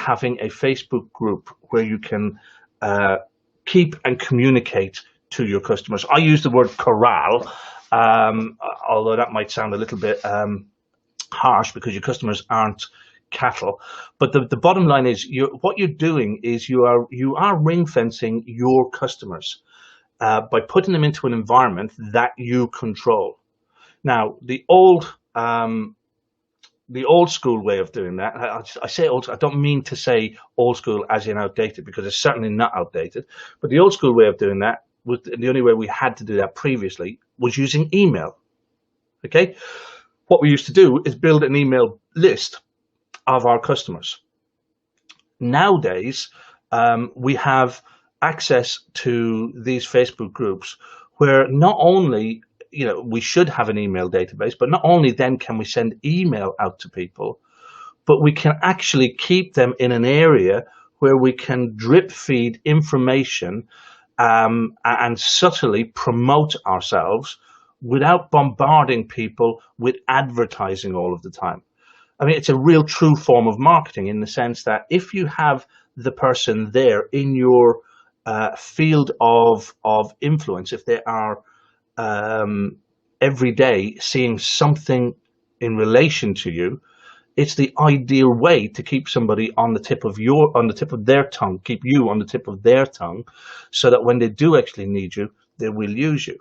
having a Facebook group where you can keep and communicate to your customers. I use the word corral, although that might sound a little bit harsh because your customers aren't cattle. But the bottom line is, what you're doing is you are ring fencing your customers by putting them into an environment that you control. Now, the old school way of doing that, I say old, I don't mean to say old school as in outdated, because it's certainly not outdated, but the old school way of doing that was the only way we had to do that previously was using email. Okay, what we used to do is build an email list of our customers. Nowadays, we have access to these Facebook groups where not only we should have an email database, but not only then can we send email out to people, but we can actually keep them in an area where we can drip feed information and subtly promote ourselves without bombarding people with advertising all of the time. I mean, it's a real true form of marketing in the sense that if you have the person there in your field of influence, if they are every day seeing something in relation to you, it's the ideal way to keep somebody on the tip of their tongue, keep you on the tip of their tongue, so that when they do actually need you, they will use you.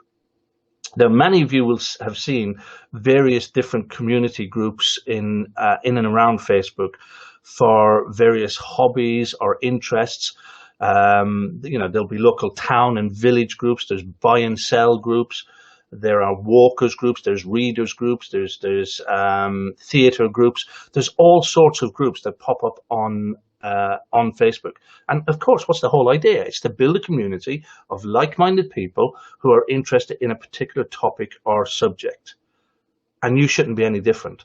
Now, many of you will have seen various different community groups in and around Facebook for various hobbies or interests. There'll be local town and village groups. There's buy and sell groups. There are walkers groups. There's readers groups. There's theater groups. There's all sorts of groups that pop up on Facebook. And of course, what's the whole idea? It's to build a community of like-minded people who are interested in a particular topic or subject. And you shouldn't be any different.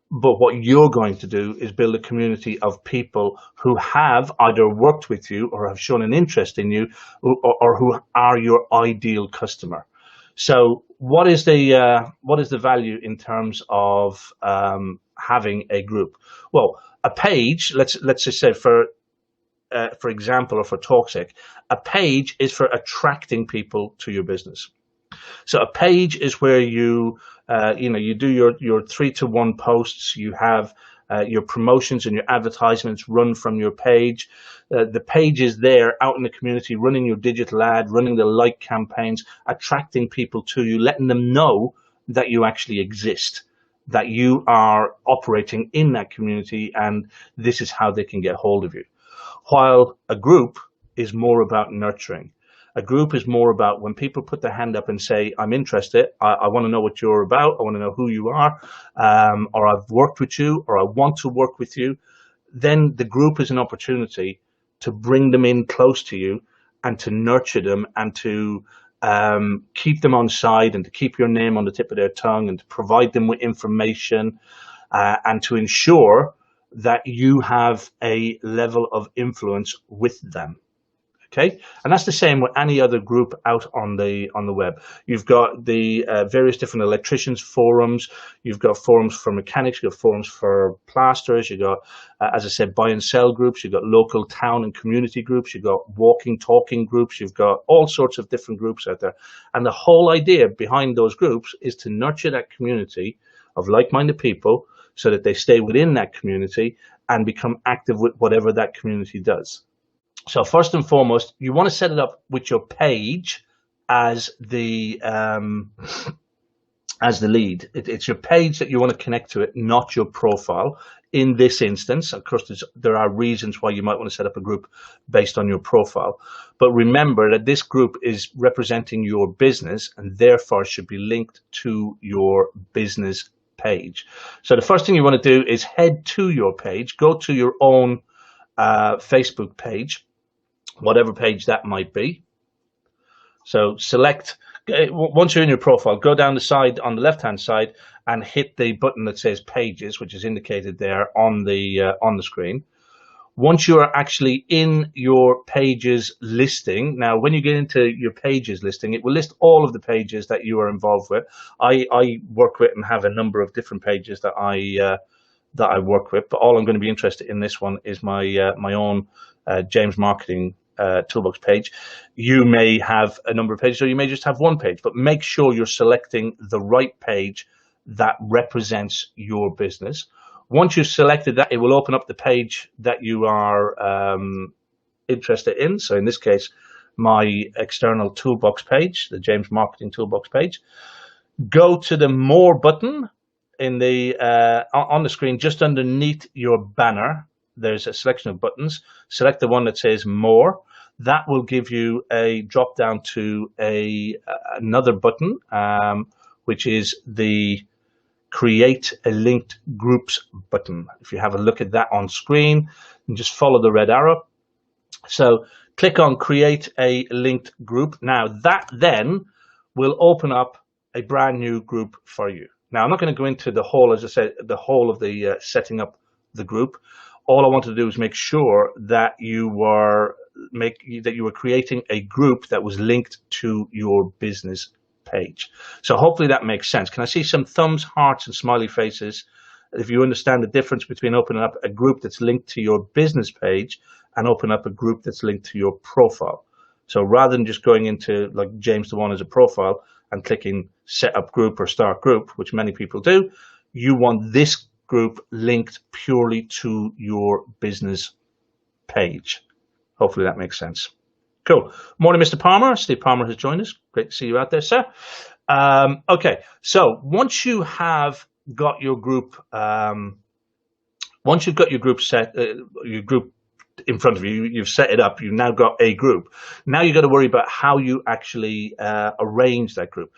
But what you're going to do is build a community of people who have either worked with you or have shown an interest in you, or who are your ideal customer. So what is the value in terms of having a group? Well, a page, let's just say for example, or for talk's sake, a page is for attracting people to your business. So a page is where you do your 3-to-1 posts. You have your promotions and your advertisements run from your page. The page is there out in the community, running your digital ad, running the like campaigns, attracting people to you, letting them know that you actually exist, that you are operating in that community, and this is how they can get hold of you. While a group is more about nurturing. A group is more about when people put their hand up and say, I'm interested, I want to know what you're about, I want to know who you are, or I've worked with you, or I want to work with you. Then the group is an opportunity to bring them in close to you and to nurture them and to keep them on side and to keep your name on the tip of their tongue and to provide them with information and to ensure that you have a level of influence with them. Okay, and that's the same with any other group out on the web. You've got the various different electricians forums. You've got forums for mechanics. You've got forums for plasterers. You've got, as I said, buy and sell groups. You've got local town and community groups. You've got walking, talking groups. You've got all sorts of different groups out there. And the whole idea behind those groups is to nurture that community of like-minded people so that they stay within that community and become active with whatever that community does. So first and foremost, you want to set it up with your page as the lead. It's your page that you want to connect to it, not your profile. In this instance, of course, there are reasons why you might want to set up a group based on your profile. But remember that this group is representing your business and therefore should be linked to your business page. So the first thing you want to do is head to your page, go to your own Facebook page, whatever page that might be. So select, once you're in your profile, go down the side on the left hand side and hit the button that says pages, which is indicated there on the screen. Once you are actually in your pages listing, now when you get into your pages listing, it will list all of the pages that you are involved with. I work with and have a number of different pages that that I work with, but all I'm going to be interested in this one is my my own James Marketing Toolbox page. You may have a number of pages, or you may just have one page, but make sure you're selecting the right page that represents your business. Once you've selected that, it will open up the page that you are interested in. So in this case, my external toolbox page, the James Marketing Toolbox page. Go to the More button in the on the screen, just underneath your banner. There's a selection of buttons. Select the one that says More. That will give you a drop down to another button, which is the Create a Linked Groups button. If you have a look at that on screen, and just follow the red arrow. So click on Create a Linked Group. Now that then will open up a brand new group for you. Now I'm not going to go into the whole, as I said, the whole of the setting up the group. All I wanted to do is make sure that you were creating a group that was linked to your business page. So hopefully that makes sense. Can I see some thumbs, hearts, and smiley faces if you understand the difference between opening up a group that's linked to your business page and open up a group that's linked to your profile? So rather than just going into like James Dewane as a profile and clicking set up group or start group, which many people do, you want this group linked purely to your business page. Hopefully that makes sense. Cool. Morning, Mr. Palmer. Steve Palmer has joined us. Great to see you out there, sir. Okay, so once you have got your group, once you've got your group set, your group in front of you, you've set it up, you've now got a group. Now you've got to worry about how you actually arrange that group.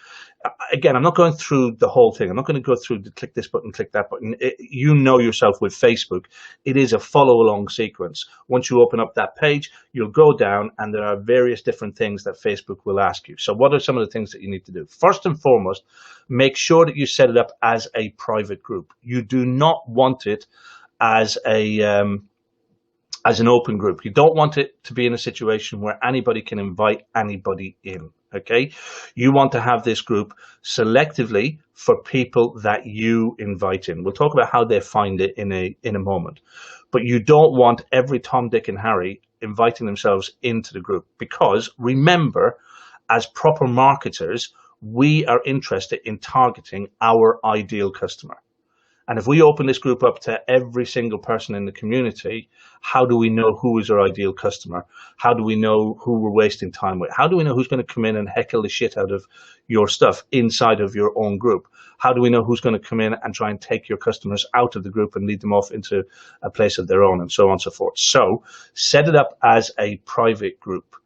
Again, I'm not going through the whole thing. I'm not going to go through the click this button, click that button. You know yourself with Facebook, it is a follow along sequence. Once you open up that page, you'll go down and there are various different things that Facebook will ask you. So what are some of the things that you need to do? First and foremost, make sure that you set it up as a private group. You do not want it as an open group. You don't want it to be in a situation where anybody can invite anybody in. Okay, you want to have this group selectively for people that you invite in. We'll talk about how they find it in a moment, but you don't want every Tom, Dick, and Harry inviting themselves into the group, because remember, as proper marketers, we are interested in targeting our ideal customer. And if we open this group up to every single person in the community, how do we know who is our ideal customer? How do we know who we're wasting time with? How do we know who's going to come in and heckle the shit out of your stuff inside of your own group? How do we know who's going to come in and try and take your customers out of the group and lead them off into a place of their own, and so on and so forth? So set it up as a private group.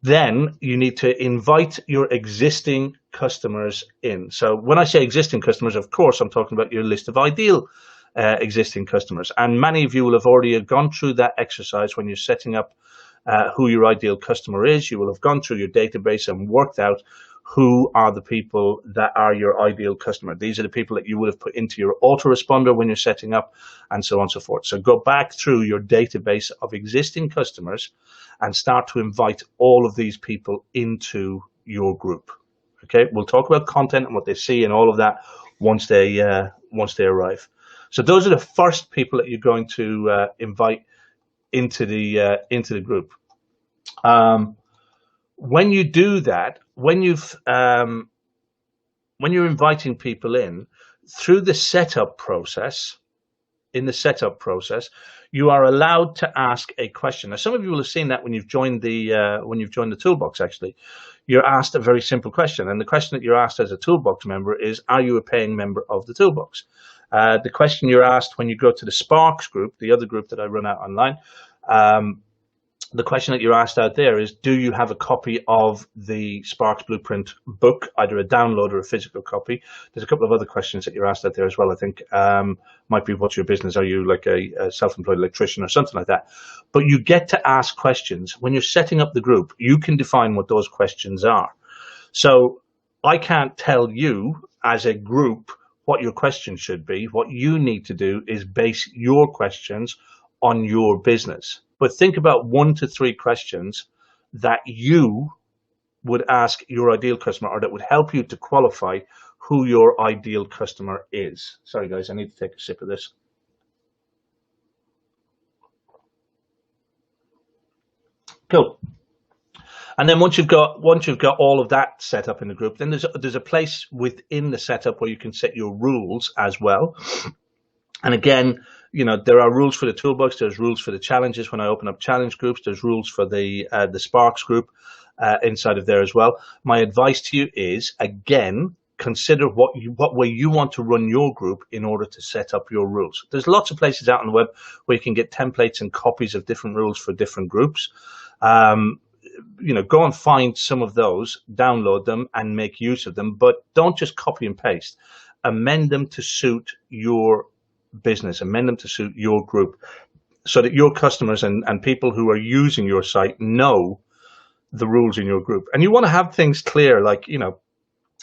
Then you need to invite your existing customers in. So when I say existing customers, of course, I'm talking about your list of ideal existing customers. And many of you will have already gone through that exercise when you're setting up who your ideal customer is. You will have gone through your database and worked out who are the people that are your ideal customer. These are the people that you would have put into your autoresponder when you're setting up, and so on and so forth. So go back through your database of existing customers and start to invite all of these people into your group. Okay, we'll talk about content and what they see and all of that once they arrive. So those are the first people that you're going to invite into the group. When you do that, when you're inviting people in through the setup process, you are allowed to ask a question. Now, some of you will have seen that when you've joined the toolbox. Actually, you're asked a very simple question, and the question that you're asked as a toolbox member is, "Are you a paying member of the toolbox?" The question you're asked when you go to the S.P.A.R.K.S group, the other group that I run out online. The question that you're asked out there is, do you have a copy of the S.P.A.R.K.S Blueprint book, either a download or a physical copy? There's a couple of other questions that you're asked out there as well, I think. Might be, what's your business? Are you like a self-employed electrician or something like that? But you get to ask questions. When you're setting up the group, you can define what those questions are. So I can't tell you as a group what your question should be. What you need to do is base your questions on your business. But think about 1 to 3 questions that you would ask your ideal customer, or that would help you to qualify who your ideal customer is. Sorry guys, I need to take a sip of this. Cool. And then once you've got all of that set up in the group, then there's a place within the setup where you can set your rules as well. And again, you know, there are rules for the toolbox. There's rules for the challenges. When I open up challenge groups, there's rules for the S.P.A.R.K.S group inside of there as well. My advice to you is, again, consider what way you want to run your group in order to set up your rules. There's lots of places out on the web where you can get templates and copies of different rules for different groups. You know, go and find some of those, download them and make use of them, but don't just copy and paste. Amend them to suit your business, amend them to suit your group, so that your customers and people who are using your site know the rules in your group. And you want to have things clear, like, you know,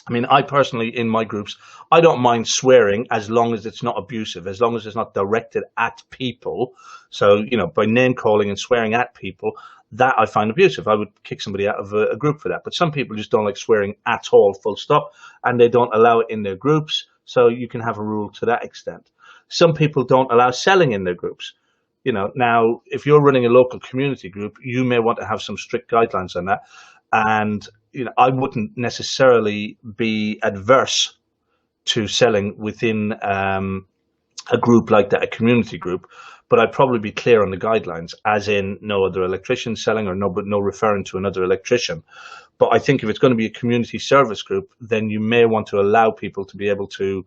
I mean, I personally, in my groups, I don't mind swearing as long as it's not abusive, as long as it's not directed at people. So, you know, by name calling and swearing at people, that I find abusive. I would kick somebody out of a group for that. But some people just don't like swearing at all, full stop, and they don't allow it in their groups. So you can have a rule to that extent. Some people don't allow selling in their groups. You know, now, if you're running a local community group, you may want to have some strict guidelines on that. And, you know, I wouldn't necessarily be adverse to selling within a group like that, a community group, but I'd probably be clear on the guidelines, as in no other electrician selling, or no referring to another electrician. But I think if it's going to be a community service group, then you may want to allow people to be able to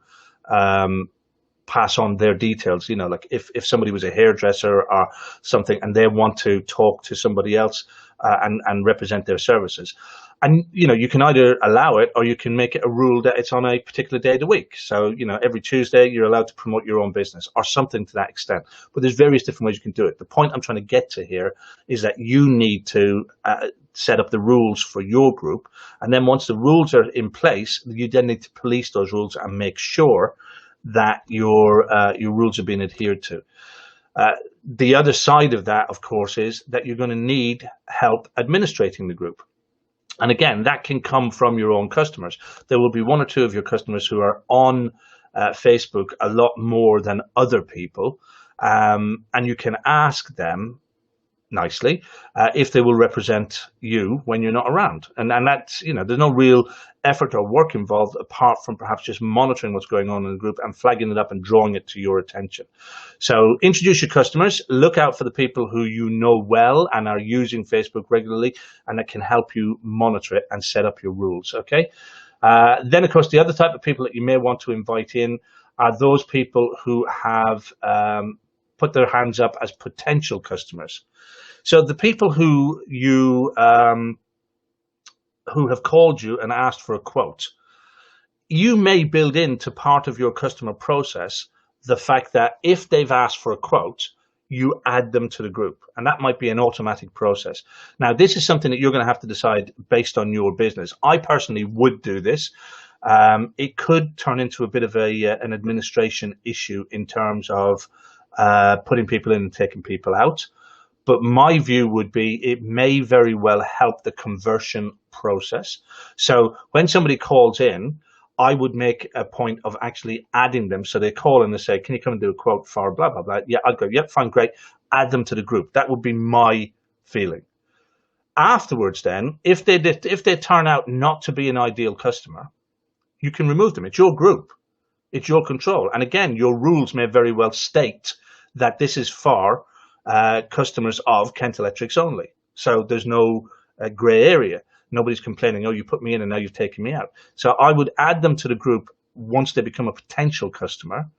pass on their details. You know, like if somebody was a hairdresser or something and they want to talk to somebody else and represent their services. And, you know, you can either allow it or you can make it a rule that it's on a particular day of the week. So, you know, every Tuesday you're allowed to promote your own business or something to that extent. But there's various different ways you can do it. The point I'm trying to get to here is that you need to set up the rules for your group. And then once the rules are in place, you then need to police those rules and make sure that your rules are being adhered to. The other side of that, of course, is that you're going to need help administrating the group. And again, that can come from your own customers. There will be one or two of your customers who are on Facebook a lot more than other people. And you can ask them nicely if they will represent you when you're not around. And that's, you know, there's no real effort or work involved apart from perhaps just monitoring what's going on in the group and flagging it up and drawing it to your attention. So introduce your customers, look out for the people who you know well and are using Facebook regularly, and that can help you monitor it and set up your rules. Okay. Then of course, the other type of people that you may want to invite in are those people who have put their hands up as potential customers. So the people who you who have called you and asked for a quote, you may build into part of your customer process the fact that if they've asked for a quote, you add them to the group, and that might be an automatic process. Now, this is something that you're going to have to decide based on your business. I personally would do this. It could turn into a bit of an administration issue in terms of putting people in and taking people out. But my view would be it may very well help the conversion process. So when somebody calls in, I would make a point of actually adding them. So they call and they say, can you come and do a quote for blah, blah, blah. Yeah, I'll go, yep, fine, great. Add them to the group. That would be my feeling. Afterwards then, if they turn out not to be an ideal customer, you can remove them. It's your group. It's your control. And again, your rules may very well state that this is for customers of Kent Electrics only. So there's no grey area. Nobody's complaining, oh, you put me in and now you've taken me out. So I would add them to the group once they become a potential customer,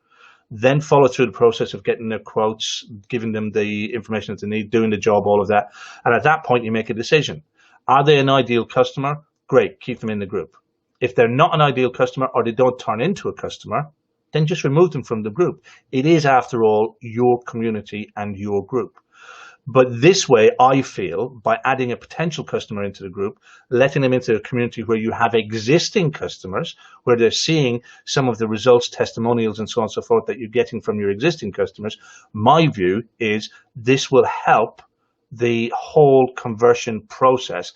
then follow through the process of getting their quotes, giving them the information that they need, doing the job, all of that. And at that point, you make a decision. Are they an ideal customer? Great, keep them in the group. If they're not an ideal customer or they don't turn into a customer, then just remove them from the group. It is, after all, your community and your group. But this way, I feel, by adding a potential customer into the group, letting them into a community where you have existing customers, where they're seeing some of the results, testimonials, and so on and so forth that you're getting from your existing customers, my view is this will help the whole conversion process.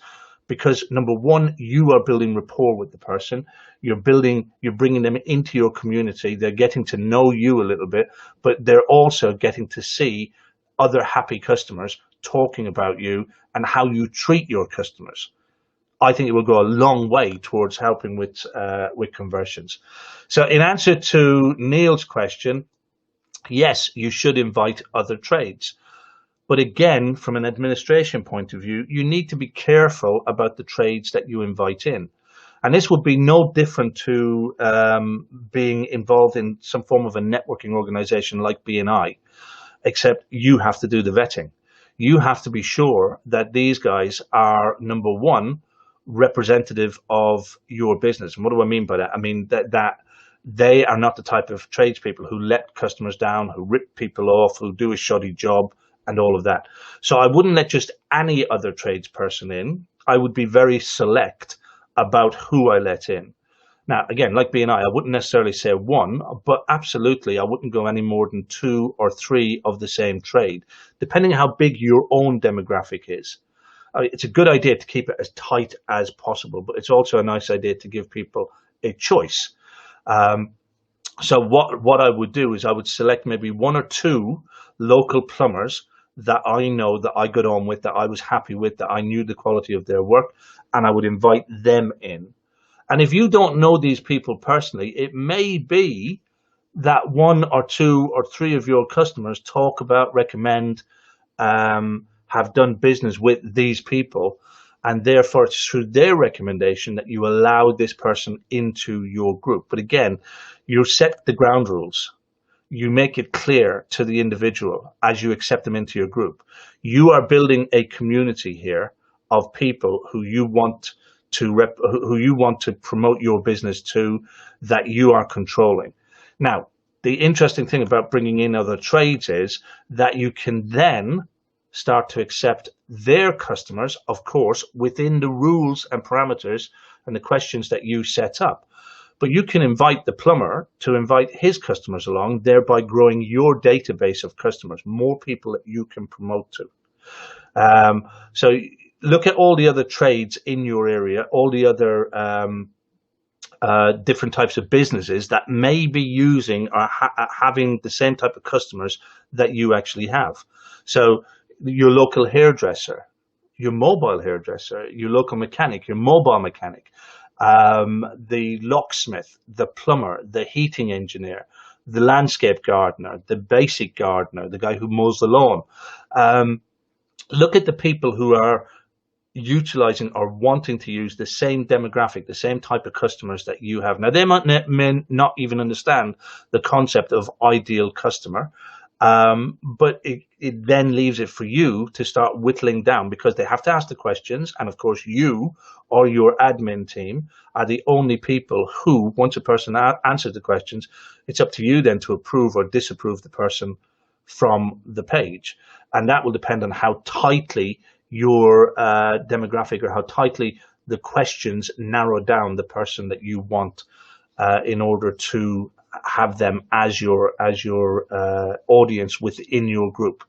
because number one, you are building rapport with the person. You're bringing them into your community. They're getting to know you a little bit, but they're also getting to see other happy customers talking about you and how you treat your customers. I think it will go a long way towards helping with conversions. So in answer to Neil's question, yes, you should invite other trades. But again, from an administration point of view, you need to be careful about the trades that you invite in. And this would be no different to being involved in some form of a networking organization like BNI, except you have to do the vetting. You have to be sure that these guys are, number one, representative of your business. And what do I mean by that? I mean that they are not the type of tradespeople who let customers down, who rip people off, who do a shoddy job, and all of that. So I wouldn't let just any other tradesperson in. I would be very select about who I let in. Now, again, like BNI, I wouldn't necessarily say one, but absolutely, I wouldn't go any more than 2 or 3 of the same trade, depending on how big your own demographic is. It's a good idea to keep it as tight as possible, but it's also a nice idea to give people a choice. So what I would do is I would select maybe 1 or 2 local plumbers that I know, that I got on with, that I was happy with, that I knew the quality of their work, and I would invite them in. And if you don't know these people personally, it may be that 1 or 2 or 3 of your customers talk about, recommend, have done business with these people, and therefore it's through their recommendation that you allow this person into your group. But again, you set the ground rules. You make it clear to the individual as you accept them into your group. You are building a community here of people who you want to promote your business to, that you are controlling. Now, the interesting thing about bringing in other trades is that you can then start to accept their customers, of course, within the rules and parameters and the questions that you set up. But you can invite the plumber to invite his customers along, thereby growing your database of customers, more people that you can promote to. So look at all the other trades in your area, all the other different types of businesses that may be using or having the same type of customers that you actually have. So your local hairdresser, your mobile hairdresser, your local mechanic, your mobile mechanic, the locksmith, the plumber, the heating engineer, the landscape gardener, the basic gardener, the guy who mows the lawn. Look at the people who are utilizing or wanting to use the same demographic, the same type of customers that you have. Now, they may not even understand the concept of ideal customer, but it then leaves it for you to start whittling down, because they have to ask the questions. And of course, you or your admin team are the only people who, once a person answers the questions, it's up to you then to approve or disapprove the person from the page. And that will depend on how tightly your demographic, or how tightly the questions narrow down the person that you want in order to have them as your audience within your group.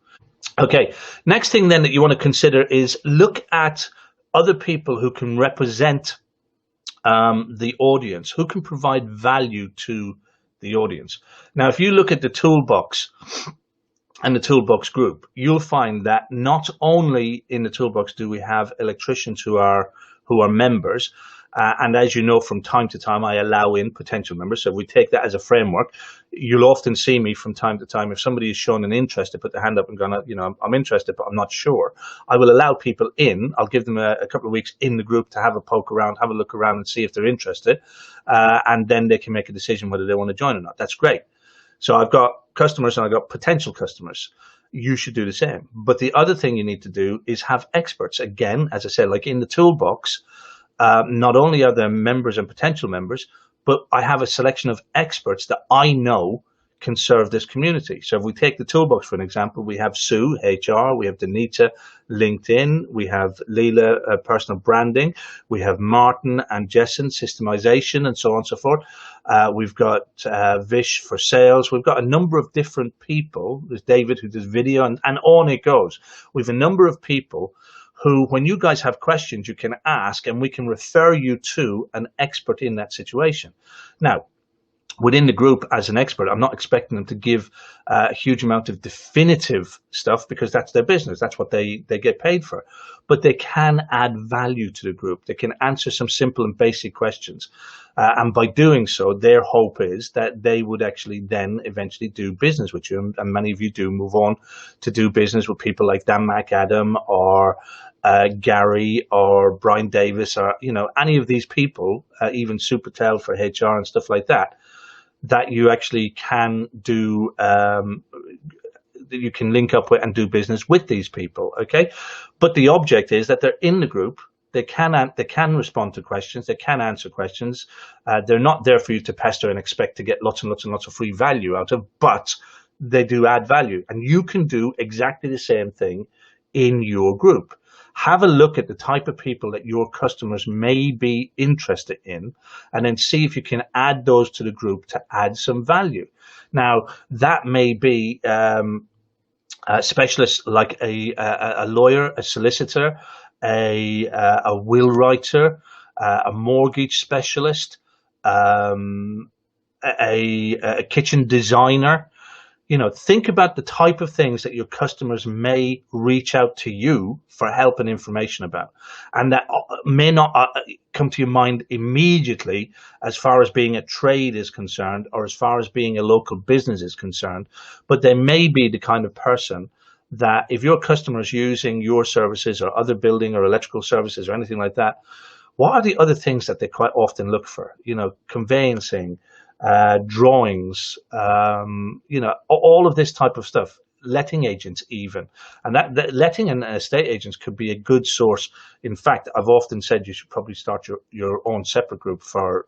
Okay, next thing then that you want to consider is look at other people who can represent the audience, who can provide value to the audience. Now, if you look at the toolbox and the toolbox group, you'll find that not only in the toolbox do we have electricians who are members, and as you know, from time to time, I allow in potential members. So if we take that as a framework, you'll often see me from time to time, if somebody has shown an interest to put their hand up and gone, I'm interested, but I'm not sure, I will allow people in. I'll give them a couple of weeks in the group to have a poke around, have a look around and see if they're interested. And then they can make a decision whether they want to join or not. That's great. So I've got customers and I've got potential customers. You should do the same. But the other thing you need to do is have experts. Again, as I said, like in the toolbox, not only are there members and potential members, but I have a selection of experts that I know can serve this community. So if we take the toolbox for an example, we have Sue, HR, we have Danita, LinkedIn, we have Leila, personal branding, we have Martin and Jessen, systemization, and so on and so forth. We've got Vish for sales. We've got a number of different people. There's David who does video, and on it goes. We've a number of people who, when you guys have questions, you can ask and we can refer you to an expert in that situation. Now, within the group as an expert, I'm not expecting them to give a huge amount of definitive stuff because that's their business. That's what they get paid for. But they can add value to the group. They can answer some simple and basic questions. And by doing so, their hope is that they would actually then eventually do business with you. And many of you do move on to do business with people like Dan McAdam or Gary or Brian Davis or, any of these people, even Sue Patel for HR and stuff like that, that you actually can do, you can link up with and do business with these people, okay? But the object is that they're in the group. They can respond to questions. They can answer questions. They're not there for you to pester and expect to get lots and lots and lots of free value out of, but they do add value. And you can do exactly the same thing in your group. Have a look at the type of people that your customers may be interested in, and then see if you can add those to the group to add some value. Now, that may be specialists like a lawyer, a solicitor, a will writer, a mortgage specialist, a kitchen designer. Think about the type of things that your customers may reach out to you for help and information about, and that may not come to your mind immediately as far as being a trade is concerned or as far as being a local business is concerned, but they may be the kind of person that if your customer is using your services or other building or electrical services or anything like that, what are the other things that they quite often look for? Conveyancing, drawings, all of this type of stuff, letting agents even. And that letting and estate agents could be a good source. In fact, I've often said you should probably start your own separate group for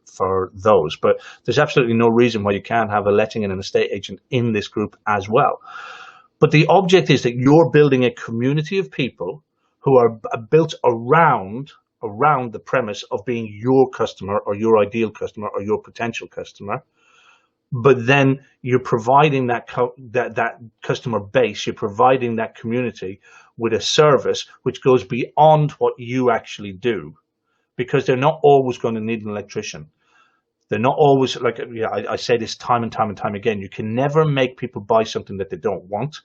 those, but there's absolutely no reason why you can't have a letting and an estate agent in this group as well. But the object is that you're building a community of people who are built around the premise of being your customer or your ideal customer or your potential customer, but then you're providing that customer base, you're providing that community with a service which goes beyond what you actually do, because they're not always going to need an electrician. They're not always, like, I say this time and time and time again, you can never make people buy something that they don't want,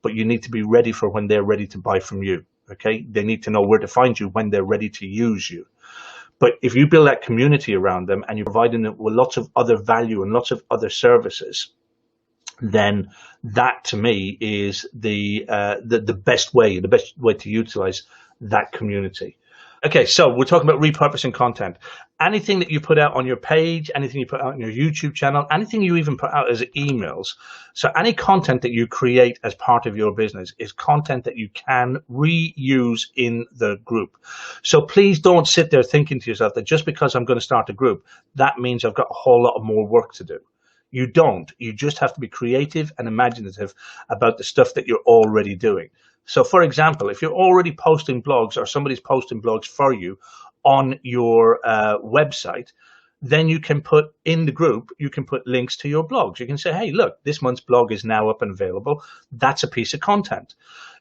but you need to be ready for when they're ready to buy from you. Okay, they need to know where to find you when they're ready to use you. But if you build that community around them and you're providing them with lots of other value and lots of other services, then that to me is the best way to utilize that community. Okay, so we're talking about repurposing content. Anything that you put out on your page, anything you put out on your YouTube channel, anything you even put out as emails. So any content that you create as part of your business is content that you can reuse in the group. So please don't sit there thinking to yourself that just because I'm going to start a group, that means I've got a whole lot of more work to do. You don't. You just have to be creative and imaginative about the stuff that you're already doing. So, for example, if you're already posting blogs or somebody's posting blogs for you on your website, then you can put in the group, you can put links to your blogs. You can say, hey, look, this month's blog is now up and available. That's a piece of content.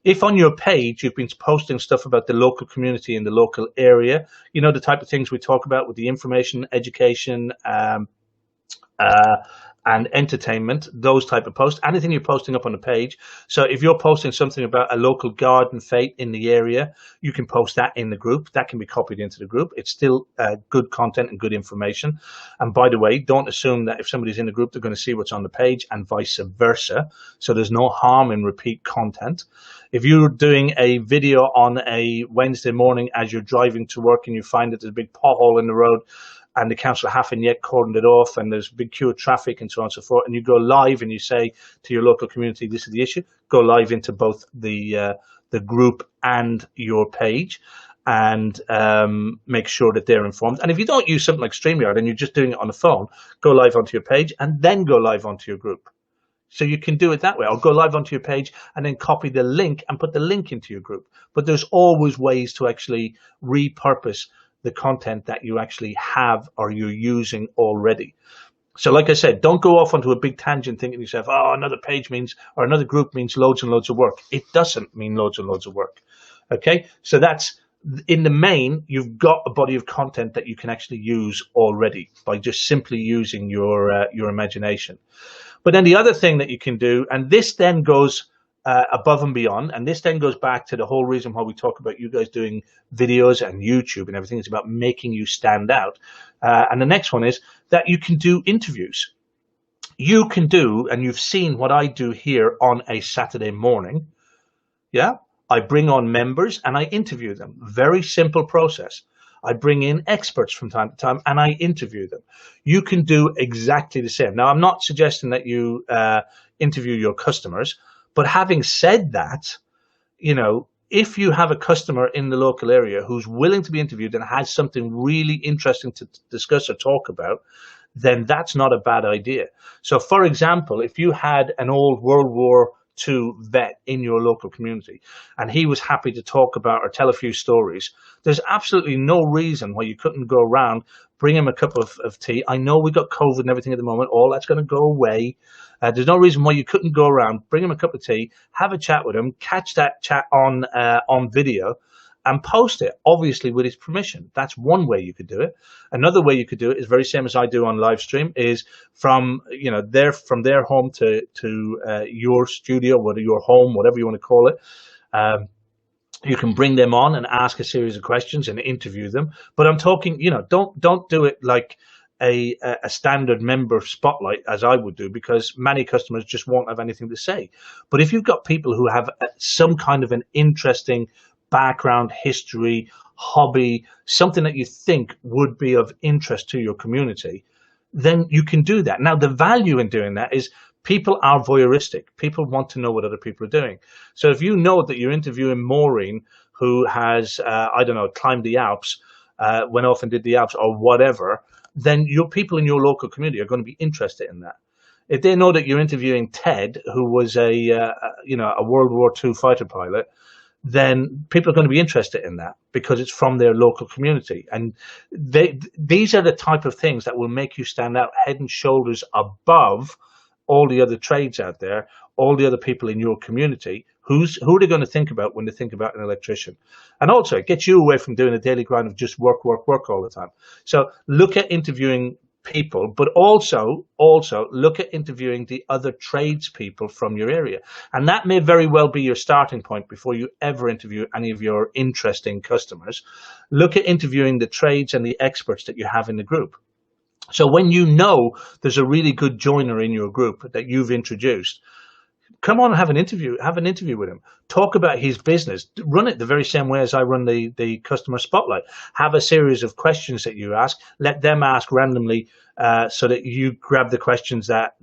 If on your page you've been posting stuff about the local community in the local area, the type of things we talk about with the information, education, and entertainment, those type of posts, anything you're posting up on the page. So if you're posting something about a local garden fete in the area, you can post that in the group. That can be copied into the group. It's still good content and good information. And by the way, don't assume that if somebody's in the group, they're going to see what's on the page and vice versa. So there's no harm in repeat content. If you're doing a video on a Wednesday morning as you're driving to work and you find that there's a big pothole in the road, and the council haven't yet cordoned it off, and there's a big queue of traffic and so on and so forth, and you go live and you say to your local community, this is the issue, go live into both the group and your page, and make sure that they're informed. And if you don't use something like StreamYard and you're just doing it on the phone, go live onto your page and then go live onto your group. So you can do it that way, or go live onto your page and then copy the link and put the link into your group. But there's always ways to actually repurpose the content that you actually have or you're using already. So like I said, don't go off onto a big tangent thinking to yourself, oh, another page means, or another group means loads and loads of work. It doesn't mean loads and loads of work. Okay, so that's in the main, you've got a body of content that you can actually use already by just simply using your imagination. But then the other thing that you can do, and this then goes above and beyond, and this then goes back to the whole reason why we talk about you guys doing videos and YouTube and everything. It's about making you stand out. And the next one is that you can do interviews. You can do, and you've seen what I do here on a Saturday morning. Yeah, I bring on members and I interview them. Very simple process. I bring in experts from time to time and I interview them. You can do exactly the same. Now, I'm not suggesting that you interview your customers, but having said that, you know, if you have a customer in the local area who's willing to be interviewed and has something really interesting to discuss or talk about, then that's not a bad idea. So, for example, if you had an old World War II vet in your local community and he was happy to talk about or tell a few stories, there's absolutely no reason why you couldn't go around, bring him a cup of tea. I know we've got COVID and everything at the moment, all that's going to go away. There's no reason why you couldn't go around, bring him a cup of tea, have a chat with him, catch that chat on video and post it, obviously with his permission. That's one way you could do it. Another way you could do it is very same as I do on live stream, is from their home to your studio, whether your home, whatever you want to call it. You can bring them on and ask a series of questions and interview them. But I'm talking, don't do it like a standard member spotlight as I would do, because many customers just won't have anything to say. But if you've got people who have some kind of an interesting background, history, hobby, something that you think would be of interest to your community, then you can do that. Now, the value in doing that is people are voyeuristic. People want to know what other people are doing. So if you know that you're interviewing Maureen, who has, climbed the Alps, went off and did the Alps or whatever, then your people in your local community are going to be interested in that. If they know that you're interviewing Ted, who was a World War II fighter pilot, then people are going to be interested in that because it's from their local community. And these are the type of things that will make you stand out head and shoulders above all the other trades out there, all the other people in your community. Who are they going to think about when they think about an electrician? And also, it gets you away from doing a daily grind of just work all the time. So look at interviewing people, but also look at interviewing the other tradespeople from your area. And that may very well be your starting point before you ever interview any of your interesting customers. Look at interviewing the trades and the experts that you have in the group. So when you know there's a really good joiner in your group that you've introduced, come on and have an interview with him. Talk about his business. Run it the very same way as I run the customer spotlight. Have a series of questions that you ask. Let them ask randomly, so that you grab the questions that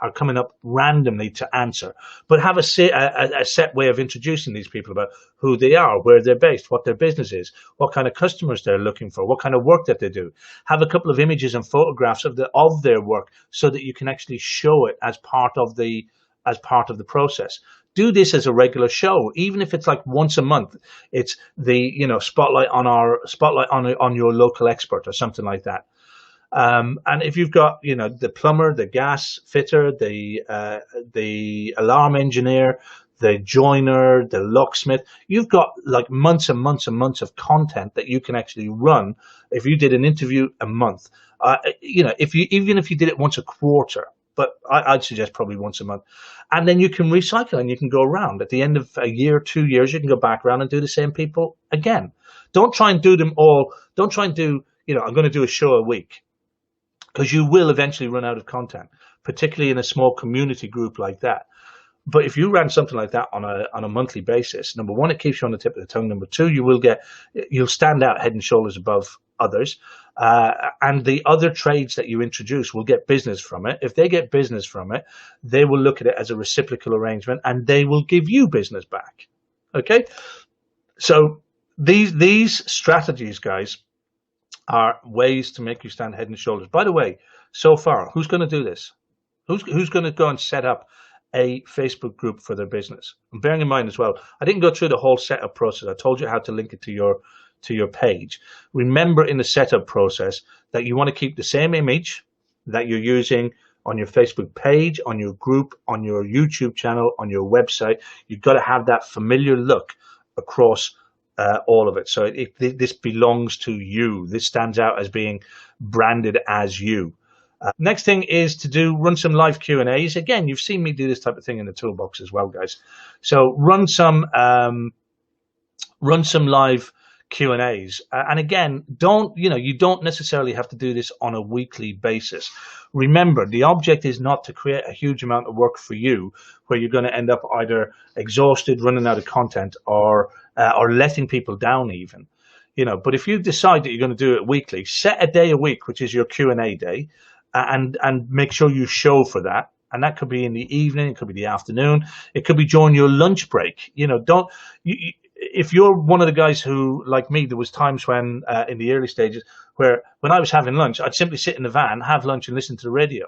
are coming up randomly to answer. But have a set way of introducing these people about who they are, where they're based, what their business is, what kind of customers they're looking for, what kind of work that they do. Have a couple of images and photographs of their work so that you can actually show it as part of the process. Do this as a regular show, even if it's like once a month. It's the spotlight on your local expert or something like that. And if you've got the plumber, the gas fitter, the alarm engineer, the joiner, the locksmith, you've got like months and months and months of content that you can actually run. If you did an interview a month, even if you did it once a quarter. But I'd suggest probably once a month. And then you can recycle and you can go around. At the end of a year, 2 years, you can go back around and do the same people again. Don't try and do them all. Don't try and do, I'm going to do a show a week, because you will eventually run out of content, particularly in a small community group like that. But if you ran something like that on a monthly basis, number one, it keeps you on the tip of the tongue. Number two, you'll stand out head and shoulders above others. And the other trades that you introduce will get business from it. If they get business from it, they will look at it as a reciprocal arrangement and they will give you business back. Okay? So these strategies, guys, are ways to make you stand head and shoulders. By the way, so far, who's going to do this? Who's going to go and set up a Facebook group for their business? And bearing in mind as well, I didn't go through the whole setup process. I told you how to link it to your page. Remember in the setup process that you want to keep the same image that you're using on your Facebook page, on your group, on your YouTube channel, on your website. You've got to have that familiar look across all of it. So this belongs to you. This stands out as being branded as you. Next thing is to run some live Q&As. Again, you've seen me do this type of thing in the toolbox as well, guys. So run some live Q&As. And again, you don't necessarily have to do this on a weekly basis. Remember, the object is not to create a huge amount of work for you where you're going to end up either exhausted, running out of content, or letting people down even. But if you decide that you're going to do it weekly, set a day a week, which is your Q&A day, and make sure you show for that. And that could be in the evening, it could be the afternoon, it could be during your lunch break. If you're one of the guys who, like me, there was times when in the early stages where when I was having lunch, I'd simply sit in the van, have lunch and listen to the radio.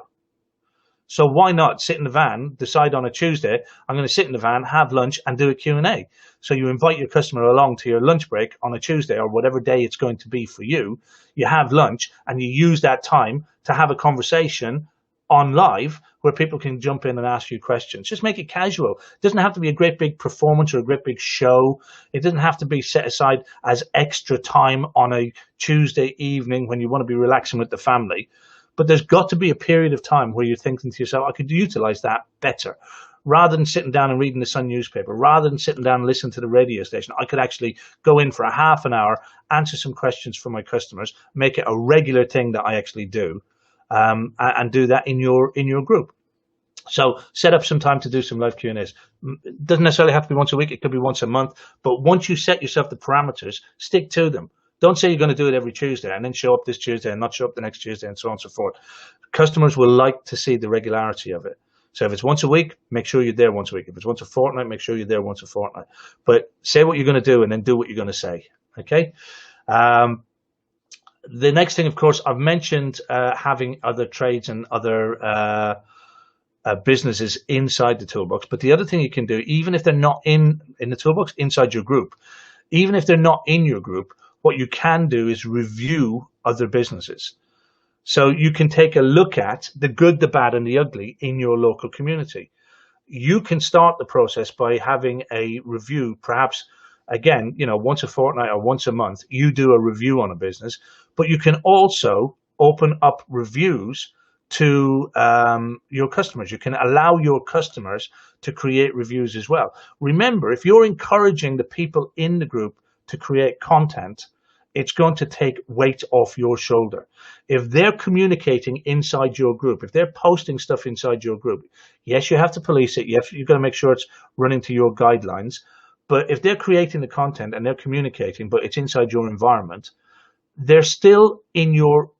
So why not sit in the van, decide on a Tuesday, I'm going to sit in the van, have lunch and do a Q&A. So you invite your customer along to your lunch break on a Tuesday or whatever day it's going to be for you. You have lunch and you use that time to have a conversation on live where people can jump in and ask you questions. Just make it casual. It doesn't have to be a great big performance or a great big show. It doesn't have to be set aside as extra time on a Tuesday evening when you want to be relaxing with the family. But there's got to be a period of time where you're thinking to yourself, I could utilize that better. Rather than sitting down and reading the Sun newspaper, rather than sitting down and listening to the radio station, I could actually go in for a half an hour, answer some questions from my customers, make it a regular thing that I actually do. And do that in your group. So set up some time to do some live Q&As. It doesn't necessarily have to be once a week. It could be once a month. But once you set yourself the parameters, stick to them. Don't say you're going to do it every Tuesday and then show up this Tuesday and not show up the next Tuesday and so on and so forth. Customers will like to see the regularity of it. So if it's once a week, make sure you're there once a week. If it's once a fortnight, make sure you're there once a fortnight. But say what you're going to do and then do what you're going to say. Okay? The next thing, of course, I've mentioned having other trades and other businesses inside the toolbox. But the other thing you can do, even if they're not in the toolbox, inside your group, even if they're not in your group, what you can do is review other businesses. So you can take a look at the good, the bad, and the ugly in your local community. You can start the process by having a review, perhaps, again, once a fortnight or once a month, you do a review on a business, but you can also open up reviews to your customers. You can allow your customers to create reviews as well. Remember, if you're encouraging the people in the group to create content, it's going to take weight off your shoulder. If they're communicating inside your group, if they're posting stuff inside your group, yes, you have to police it. Yes, you've got to make sure it's running to your guidelines. But if they're creating the content and they're communicating, but it's inside your environment, they're still in your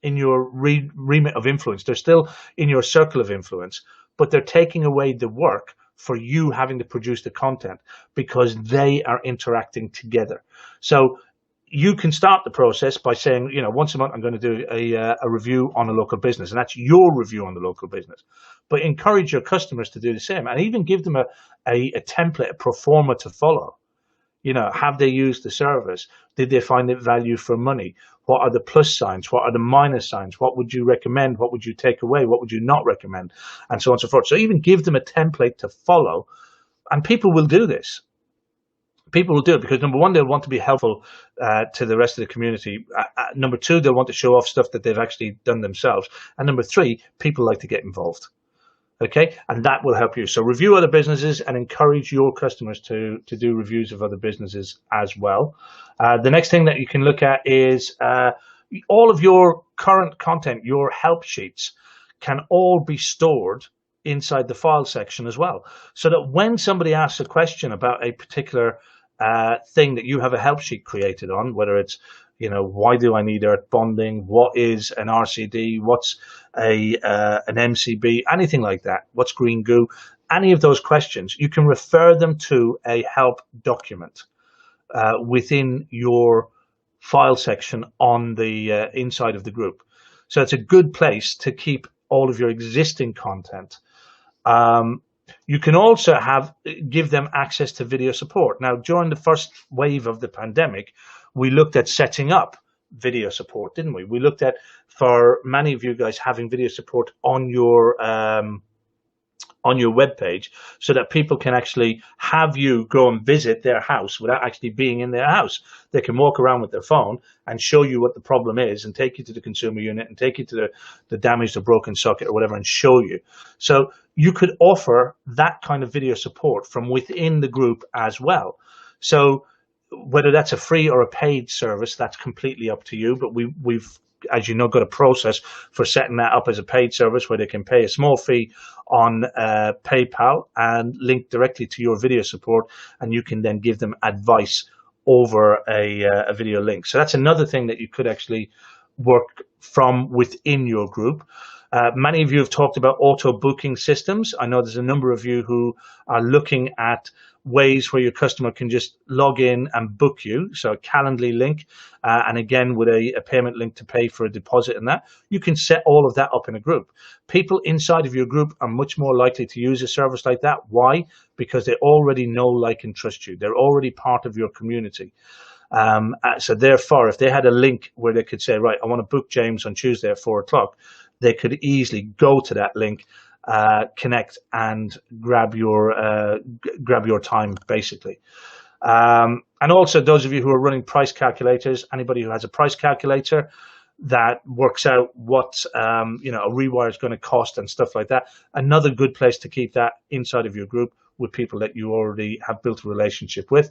remit of influence. They're still in your circle of influence, but they're taking away the work for you having to produce the content because they are interacting together. So you can start the process by saying, once a month I'm going to do a review on a local business, and that's your review on the local business. But encourage your customers to do the same, and even give them a template, a pro forma to follow. Have they used the service? Did they find it value for money? What are the plus signs? What are the minus signs? What would you recommend? What would you take away? What would you not recommend? And so on and so forth. So even give them a template to follow, and people will do this. People will do it because, number one, they'll want to be helpful to the rest of the community. Number two, they'll want to show off stuff that they've actually done themselves. And number three, people like to get involved. Okay, and that will help you. So review other businesses and encourage your customers to do reviews of other businesses as well. The next thing that you can look at is all of your current content, your help sheets can all be stored inside the file section as well. So that when somebody asks a question about a particular thing that you have a help sheet created on, whether it's, why do I need earth bonding? What is an RCD? What's an MCB? Anything like that. What's green goo? Any of those questions, you can refer them to a help document within your file section on the inside of the group. So it's a good place to keep all of your existing content. You can also give them access to video support. Now, during the first wave of the pandemic, we looked at setting up video support, didn't we? We looked at, for many of you guys, having video support on your on your web page, so that people can actually have you go and visit their house without actually being in their house. They can walk around with their phone and show you what the problem is, and take you to the consumer unit, and take you to the damaged or broken socket or whatever, and show you. So you could offer that kind of video support from within the group as well. So whether that's a free or a paid service, that's completely up to you. But we've, as you know, got a process for setting that up as a paid service, where they can pay a small fee on PayPal and link directly to your video support, and you can then give them advice over a video link. So that's another thing that you could actually work from within your group. Many of you have talked about auto booking systems. I know there's a number of you who are looking at ways where your customer can just log in and book you. So a Calendly link, and again with a payment link to pay for a deposit, and that you can set all of that up in a group. People inside of your group are much more likely to use a service like that. Why? Because they already know, like, and trust you. They're already part of your community. So therefore, if they had a link where they could say, right, I want to book James on Tuesday at 4 o'clock, they could easily go to that link, connect, and grab your time, basically. And also, those of you who are running price calculators, anybody who has a price calculator that works out what a rewire is going to cost and stuff like that, another good place to keep that inside of your group with people that you already have built a relationship with.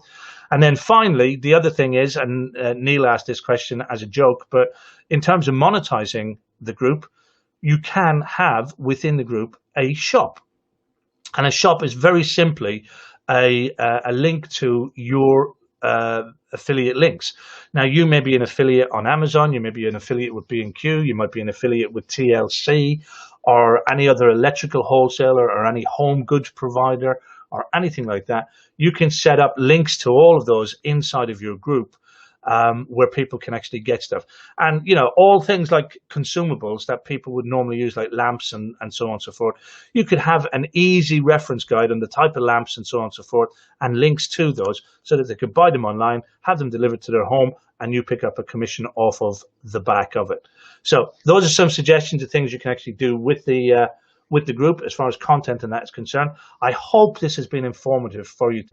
And then finally, the other thing is, and Neil asked this question as a joke, but in terms of monetizing the group, you can have within the group a shop. And a shop is very simply a link to your affiliate links. Now, you may be an affiliate on Amazon, you may be an affiliate with B&Q, you might be an affiliate with TLC, or any other electrical wholesaler, or any home goods provider, or anything like that. You can set up links to all of those inside of your group, where people can actually get stuff. And, all things like consumables that people would normally use, like lamps and so on and so forth. You could have an easy reference guide on the type of lamps and so on and so forth, and links to those, so that they could buy them online, have them delivered to their home, and you pick up a commission off of the back of it. So those are some suggestions of things you can actually do with the group as far as content and that is concerned. I hope this has been informative for you.